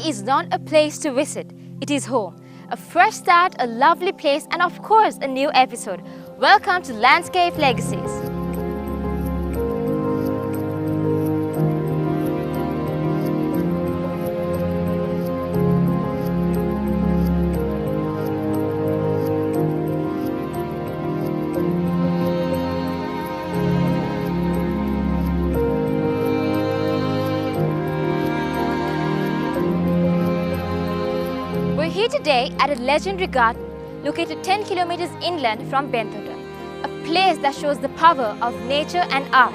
is not a place to visit, it is home. A fresh start, a lovely place, and of course a new episode. Welcome to Landscape Legacies. We're here today at a legendary garden located 10 kilometers inland from Bentota, a place that shows the power of nature and art,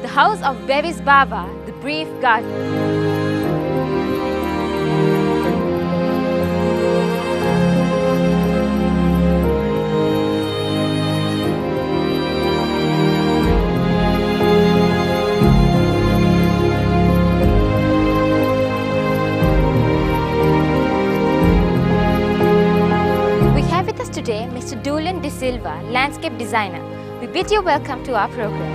the house of Bevis Baba, the brief garden. Today, Mr. Doolan De Silva, landscape designer. We bid you welcome to our program.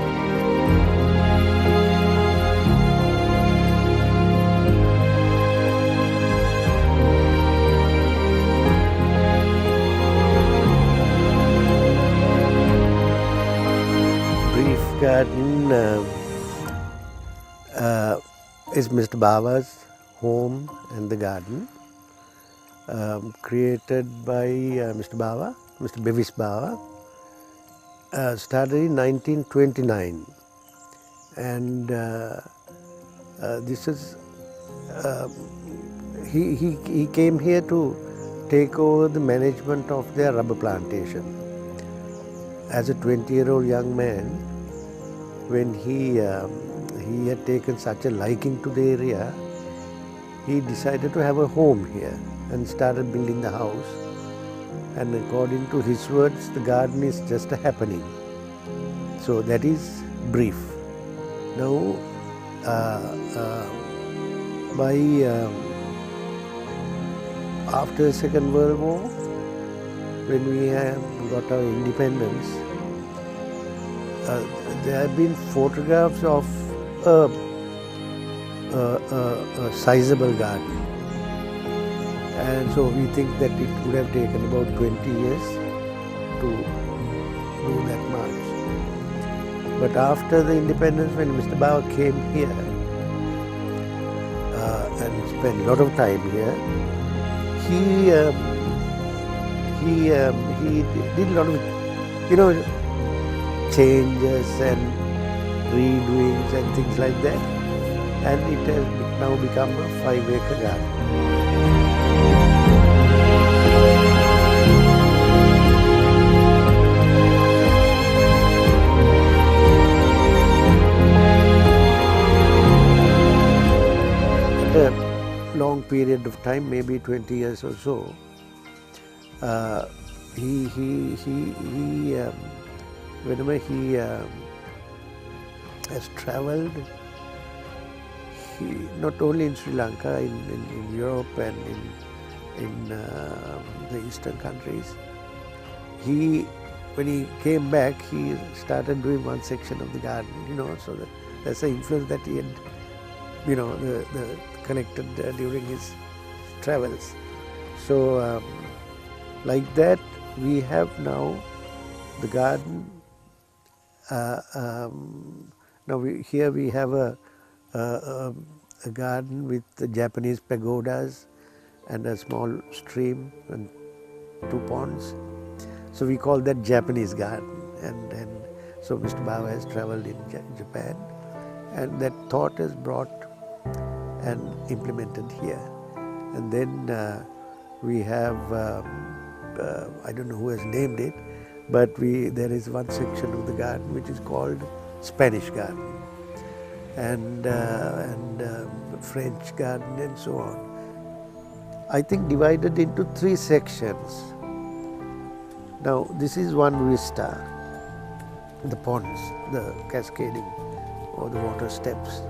Brief garden is Mr. Baba's home and the garden. Created by Mr. Baba, Mr. Bevis Baba, started in 1929, and this is he came here to take over the management of their rubber plantation. As a 20-year-old young man, when he had taken such a liking to the area, he decided to have a home here and started building the house. And according to his words, the garden is just a happening. So that is brief. Now, after the Second World War, when we got our independence, there have been photographs of a sizable garden. And so we think that it would have taken about 20 years to do that much. But after the independence, when Mr. Baba came here and spent a lot of time here, he did a lot of, changes and redoings and things like that. And it has now become a 5-acre garden. Long period of time, maybe 20 years or so, whenever he has travelled, not only in Sri Lanka, in Europe and in the eastern countries, when he came back, he started doing one section of the garden, so that's the influence that he had, the collected during his travels. So like that, we have now the garden. Now here we have a garden with the Japanese pagodas and a small stream and 2 ponds. So we call that Japanese garden. And so Mr. Baba has travelled in Japan, and that thought is brought and implemented here. And then we have, I don't know who has named it, but there is one section of the garden which is called Spanish garden and French garden and so on. I think divided into 3 sections. Now this is one vista, the ponds, the cascading or the water steps.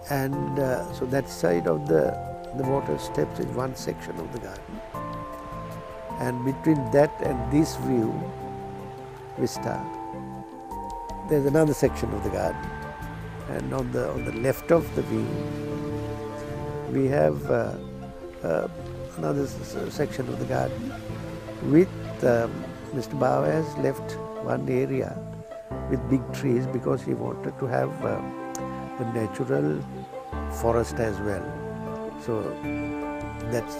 And so that side of the water steps is one section of the garden. And between that and this view, vista, there's another section of the garden. And on the left of the view, we have another section of the garden with Mr. Bava has left one area with big trees because he wanted to have a natural forest as well. So that's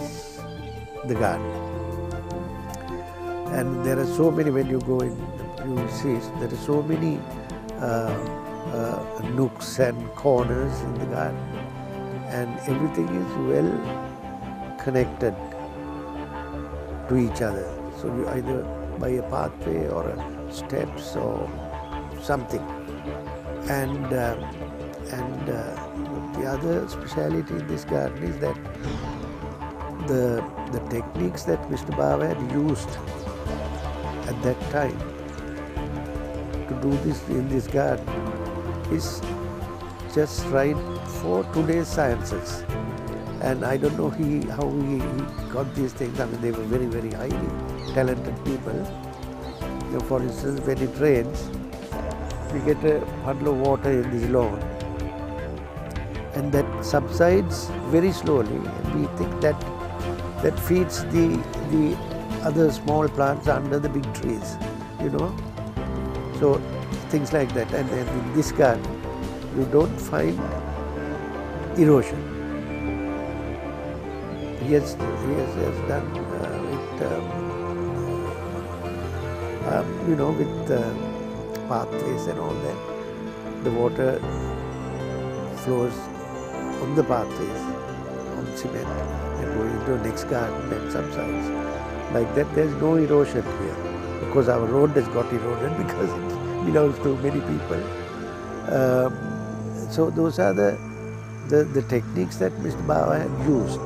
the garden. And there are so many, when you go in, you will see there are so many nooks and corners in the garden, and everything is well connected to each other. So you either by a pathway or steps or something. And the other speciality in this garden is that the techniques that Mr. Bava had used at that time to do this in this garden is just right for today's sciences. And I don't know how he got these things. I mean, they were very, very highly talented people. You know, for instance, when it rains, we get a puddle of water in this lawn, and that subsides very slowly. And we think that that feeds the other small plants under the big trees, you know. So things like that. And then in this garden, you don't find erosion. He has done with pathways and all that. The water flows on the pathways, on cement, and goes into the next garden and subsides. Like that, there's no erosion here. Of course, our road has got eroded because it belongs to many people. So those are the techniques that Mr. Bava had used.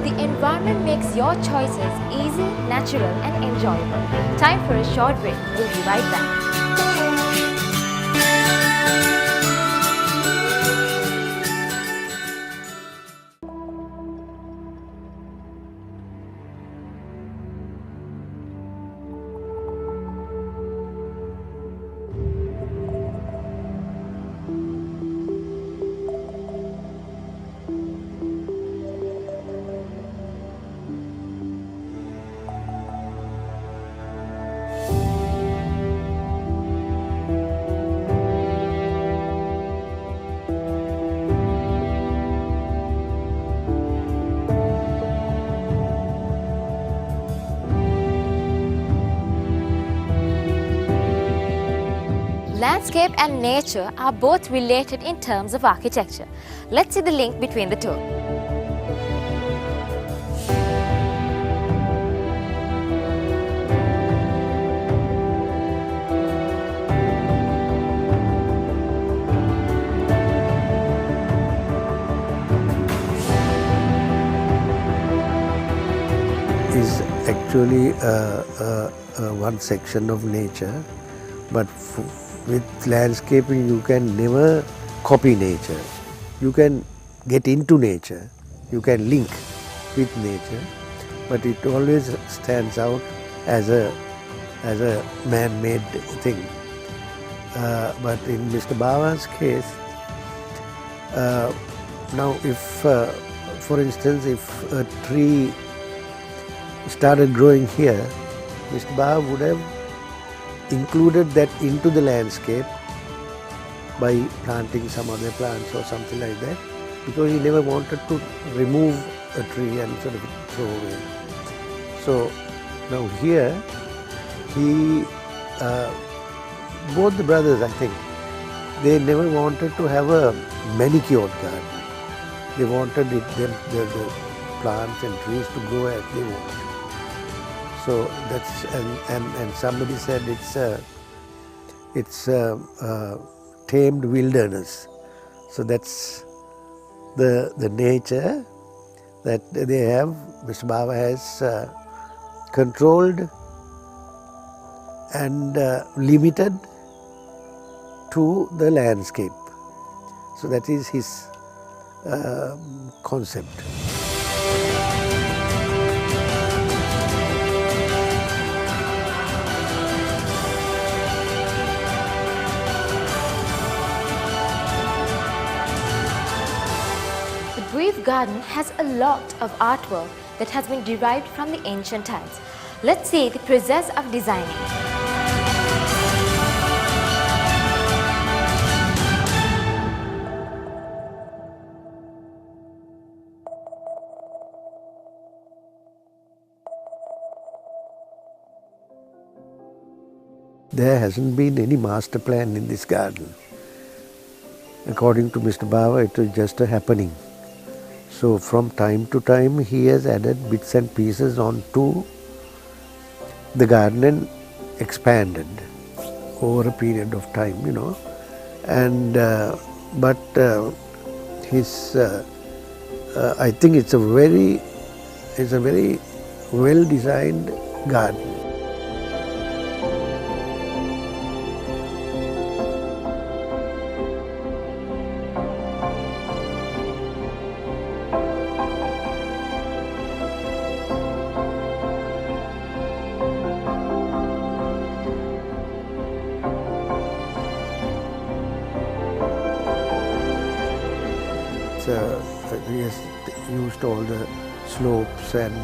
The environment makes your choices easy, natural and enjoyable. Time for a short break. We'll be right back. Landscape and nature are both related in terms of architecture. Let's see the link between the two. Is actually one section of nature, but with landscaping you can never copy nature. You can get into nature, you can link with nature, but it always stands out as a man-made thing. But in Mr. Bava's case, now if for instance if a tree started growing here, Mr. Bava would have included that into the landscape by planting some other plants or something like that, because he never wanted to remove a tree and sort of throw away. So now here, he, both the brothers, I think, they never wanted to have a manicured garden. They wanted the plants and trees to grow as they want. So that's and somebody said it's tamed wilderness. So that's the nature that they have. Mr. Bava has controlled and limited to the landscape. So that is his concept. garden has a lot of artwork that has been derived from the ancient times. Let's see the process of designing. There hasn't been any master plan in this garden. According to Mr. Bava, it was just a happening. So from time to time he has added bits and pieces onto the garden and expanded over a period of time, you know. And I think it's a very well designed garden. He has used all the slopes, and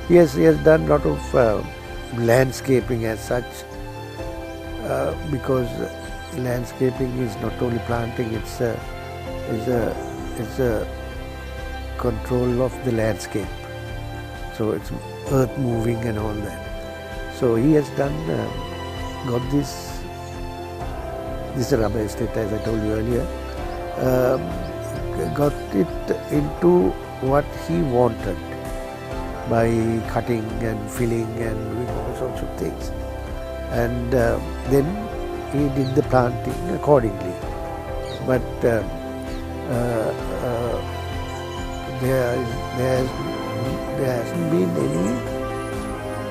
he has done a lot of landscaping as such, because landscaping is not only planting, it's a control of the landscape. So it's earth moving and all that. So he has got this rubber estate, as I told you earlier. Got it into what he wanted by cutting and filling and doing all sorts of things, and then he did the planting accordingly. But there hasn't been any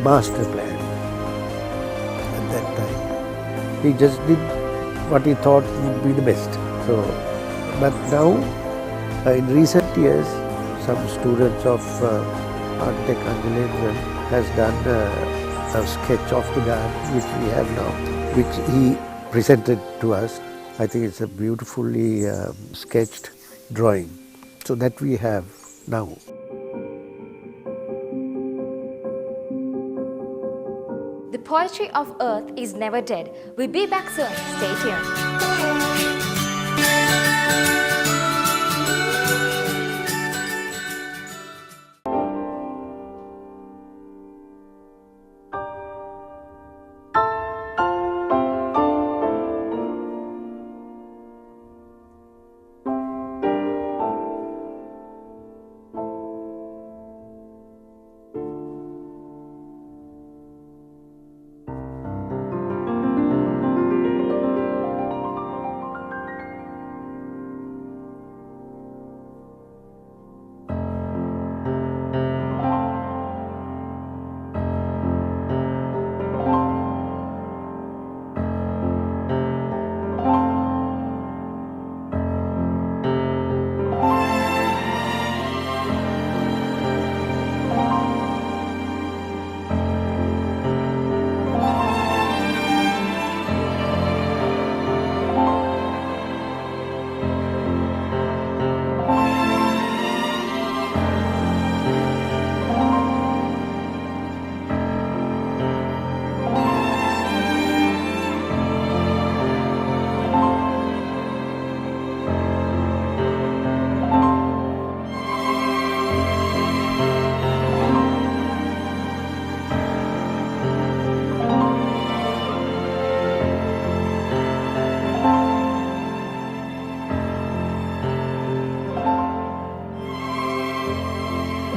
master plan at that time. He just did what he thought would be the best. So, but now, in recent years, some students of Architect Anjalenjan has done a sketch of the garden which we have now, which he presented to us. I think it's a beautifully sketched drawing, so that we have now. The poetry of earth is never dead. We'll be back soon. Stay tuned.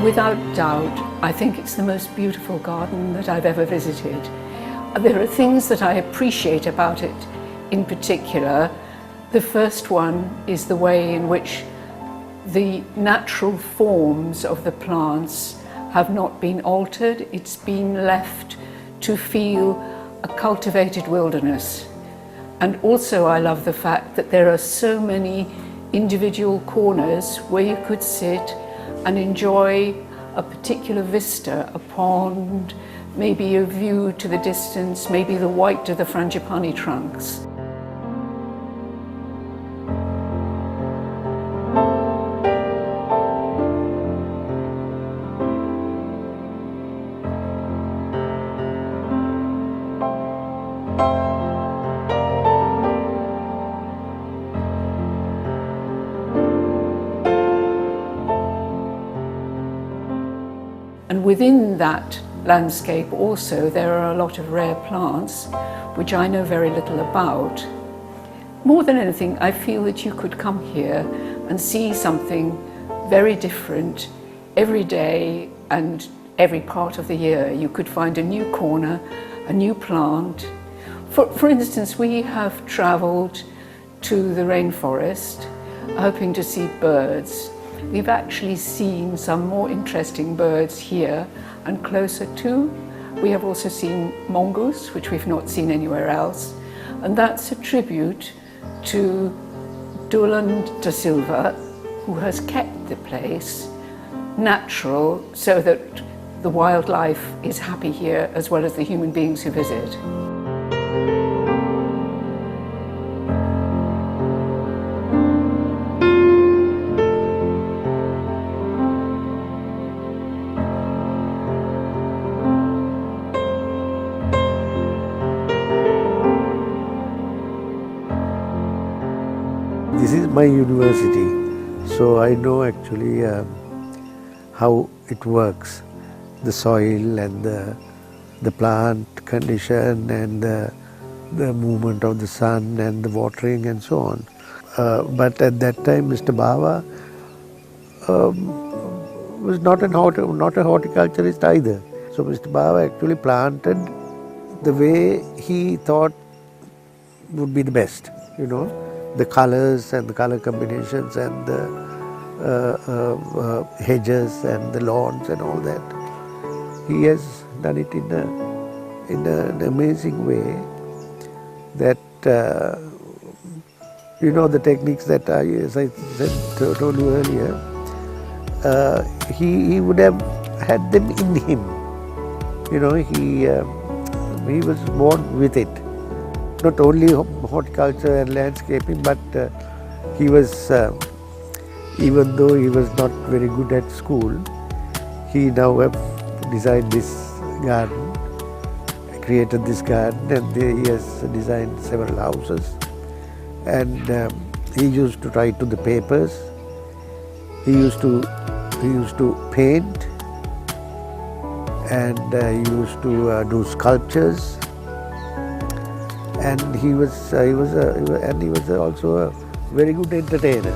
Without doubt, I think it's the most beautiful garden that I've ever visited. There are things that I appreciate about it in particular. The first one is the way in which the natural forms of the plants have not been altered. It's been left to feel a cultivated wilderness. And also I love the fact that there are so many individual corners where you could sit and enjoy a particular vista, a pond, maybe a view to the distance, maybe the white of the frangipani trunks. And within that landscape also there are a lot of rare plants which I know very little about. More than anything, I feel that you could come here and see something very different every day and every part of the year. You could find a new corner, a new plant. For instance, we have travelled to the rainforest hoping to see birds. We've actually seen some more interesting birds here and closer too. We have also seen mongoose, which we've not seen anywhere else, and that's a tribute to Dulan da Silva, who has kept the place natural so that the wildlife is happy here as well as the human beings who visit. This is my university, so I know actually how it works, the soil and the plant condition and the movement of the sun and the watering and so on. But at that time Mr. Bava was not a horticulturist either. So Mr. Bava actually planted the way he thought would be the best, you know, the colors and the color combinations and the hedges and the lawns and all that. He has done it in an amazing way that you know, the techniques that as I told you earlier, he would have had them in him. You know, he was born with it. Not only horticulture and landscaping, but he was, even though he was not very good at school, he now have designed this garden, created this garden, and he has designed several houses. And he used to write to the papers. He used to paint, and he used to do sculptures. And he was also a very good entertainer.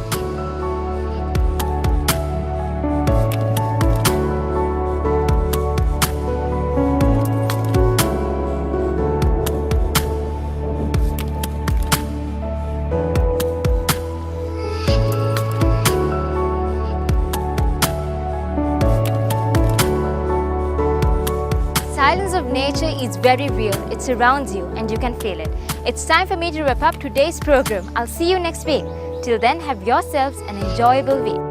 Silence of nature is very real. It surrounds you and you can feel it. It's time for me to wrap up today's program. I'll see you next week. Till then, have yourselves an enjoyable week.